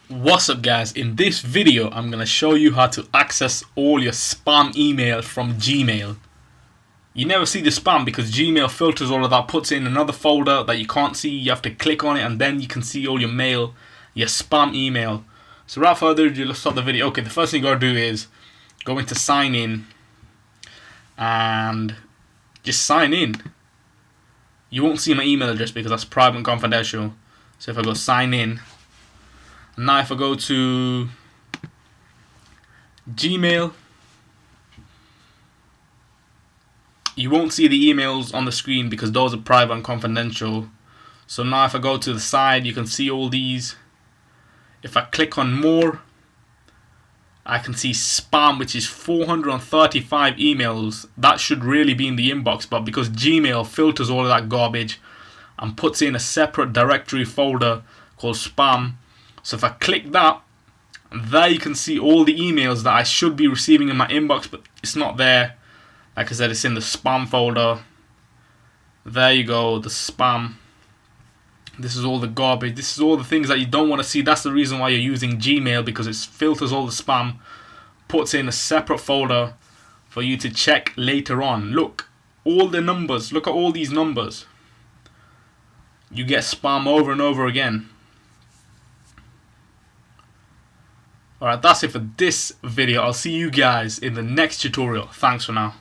What's up guys, in this video I'm going to show you how to access all your spam email from Gmail. You never see the spam because Gmail filters all of that, puts it in another folder that you can't see. You have to click on it and then you can see all your mail, your spam email. So without further ado, let's start the video. Okay, the first thing you got to do is go into sign in and just sign in. You won't see my email address because that's private and confidential. So if I go sign in, now if I go to Gmail, you won't see the emails on the screen because those are private and confidential. So now if I go to the side, you can see all these. If I click on more, I can see spam, which is 435 emails. That should really be in the inbox, but because Gmail filters all of that garbage and puts it in a separate directory folder called spam. So if I click that, there you can see all the emails that I should be receiving in my inbox, but it's not there. Like I said, it's in the spam folder. There you go, the spam. This is all the garbage. This is all the things that you don't want to see. That's the reason why you're using Gmail, because it filters all the spam, puts it in a separate folder for you to check later on. Look, all the numbers. Look at all these numbers. You get spam over and over again. Alright, that's it for this video. I'll see you guys in the next tutorial. Thanks for now.